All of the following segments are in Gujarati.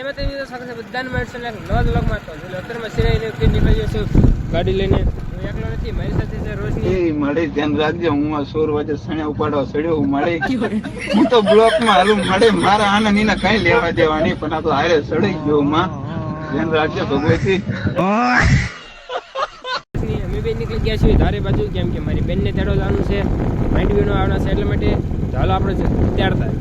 જય માતાજી સાથે બધાને મળશે નવા વ્લોગમાં તો અત્યારમાં સિરાઈને નીકળી જશું ગાડી લઈને હું એકલો નથી મારી સાથે છે રોશની એ મળે ધ્યાન રાખજો હું આ 16 વાગે સણ્યા ઉપાડવા સડ્યો હું મળે હું તો બ્લોક માં હાલું મળે મારા આના નીના કઈ લેવા દેવા નહીં પણ આ તો હારે સડી ગયો માં ધ્યાન રાખજો ભગવતી અમે બે નીકળી ગયા છીએ ધારે બાજુ કેમ કે મારી બેનને તેડો જવાનું છે માઇન્ડ વ્યૂનો આવવાના છે એટલા માટે ચાલો આપણે ત્યારતા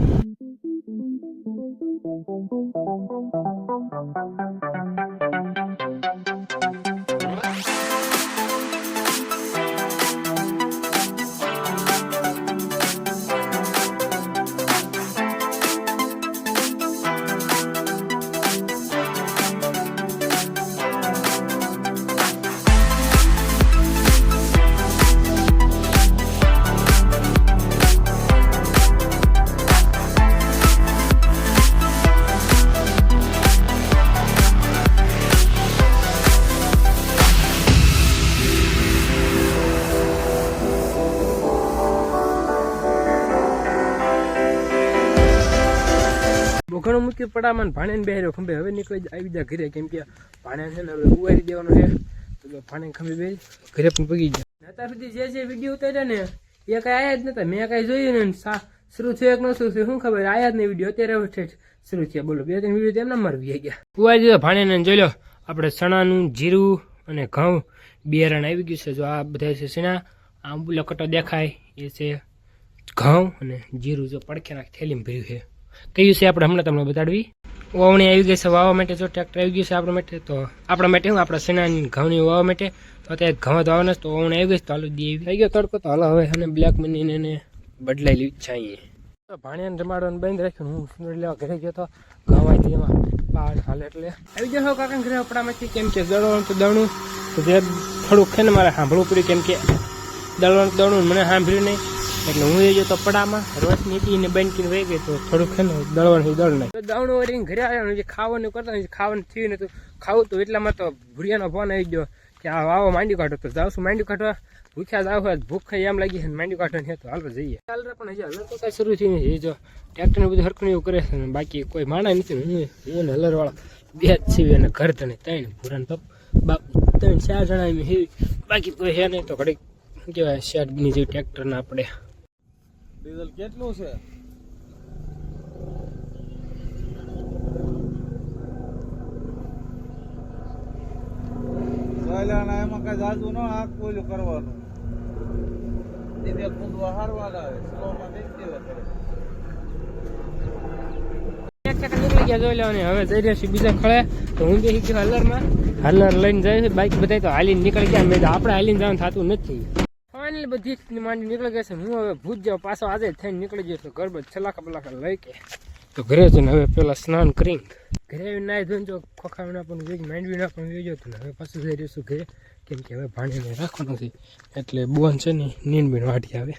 ઘણો મૂકી પડામાં ભાણે બેહર્યો ખંભે હવે નીકળી આવી જા ઘરે કેમ કે ભાણે છે ને હવે ઉવારી દેવાનો છે તો ભાણે ખંભે બે ઘરે પણ પગી ગયા અત્યાર સુધી જે વિડીયો ઉતાર્યા ને એ કઈ આયા જ નતા મેં કઈ જોયું ને શરૂ થયો કે ન શરૂ થયું શું ખબર આયા જ નહીં વિડીયો અત્યારે શરૂ થયા બોલો 2-3 વિડીયો તેમના મરવી ગયા ઉવારી દીધો ભાણે ને જોઈ લો આપણે ચણાનું જીરું અને ઘઉં બિયારણ આવી ગયું છે જો આ બધા છે ચણા આંબુલો કટો દેખાય એ છે ઘઉં અને જીરું જો પડખેના થેલીમાં ભર્યું છે કયું છે આપણે હમણાં તમને બતાડવી વાવણી આવી ગઈ છે વાવવા માટે જો ટ્રેક્ટર આવી ગયું છે આપણા માટે તો આપણા માટે હું આપણા સેનાની ઘઉંની વાવવા માટે તો અત્યારે ઘઉં વાવવાના તો વાવણી આવી ગઈ તો હાલો દી આવી ગયો તડકો તો હાલો હવે અને બ્લેક મનીને એને બદલાઈ લીધી છે અહીંયા ભાણિયાને રમાડવાનું બંધ રાખ્યું હું સુંદર લેવા ઘરે ગયો તો ઘઉં આવી એમાં પહાડ હાલે એટલે આવી જશો કાકાને ઘરે આપણામાંથી કેમ કે દળવાનું તો દળનું તો જે થોડુંક છે ને મારે સાંભળવું પડ્યું કેમ કે દળવાનું મને સાંભળ્યું નહીં એટલે હું એ જો તો પડામાં રોજ નીકળીને બંકીને વહી ગઈ તો થોડુંક છે ને દળવાનું દળ નહીં દળનું વળીને ઘરે આવ્યા જે ખાવાનું કરતા ખાવાનું થયું ને તો ખાવું તો એટલામાં તો ભૂરિયાનો ફોન આવી ગયો કે આ વાવો માંડી કાઢો તો જાઉં છું માંડી કાઢવા ભૂખ્યા જાવ હોય ભૂખ એમ લાગી છે માંડી કાઢવાની તો હાલ જઈએ ચાલ પણ હજી હલર તો કાંઈ શરૂ થયું નથી જો ટ્રેક્ટરને બધું હરખું એવું કરે છે બાકી કોઈ માણા નથી હું હલરવાળા 2 જ છીએ અને ઘર તને 3 ભૂરાન પપ બાપ 3-4 જણા એમ હેવી બાકી કોઈ હે નહીં તો ઘડીક શું કહેવાય શેડની જેવી ટ્રેક્ટરના આપણે ડીઝલ કેટલું છે સોયલાના એમાં કઈ જાજુ ન આગ કોયલું કરવાનું દીદે કુંદવા હારવાના આવે સ્લોમાં બેસી દેવા કરે એક સેકન્ડ નીકળી ગયા જોઈ લેવાની હવે જઈ રહ્યા છીએ બીજા ખળે તો હું બેસી ગયો હલરમાં હલર લઈને જાય છે બાઇક બધા તો હાલીને નીકળી ગયા મેં આપણે હાલીને જવાનું થતું નથી ફાઇનલી બધી માંડી નીકળી ગયા છે હું હવે ભૂજ જાઉં પાછો આજે થઈને નીકળી ગયો છું ગરબત છલાકા બલાકા લઈ કે તો ઘરે જઈને હવે પેલા સ્નાન કરી ઘરે નાઈ ધોઈને જો ખોખાવીના પણ વેજ માંડવીના પણ વેજો હતું ને હવે પાછું જઈ રહ્યું છું ઘરે કેમ કે હવે ભાણીને રાખવાનું છે એટલે બોન છે ને નીંદ બીણ વાટી આવે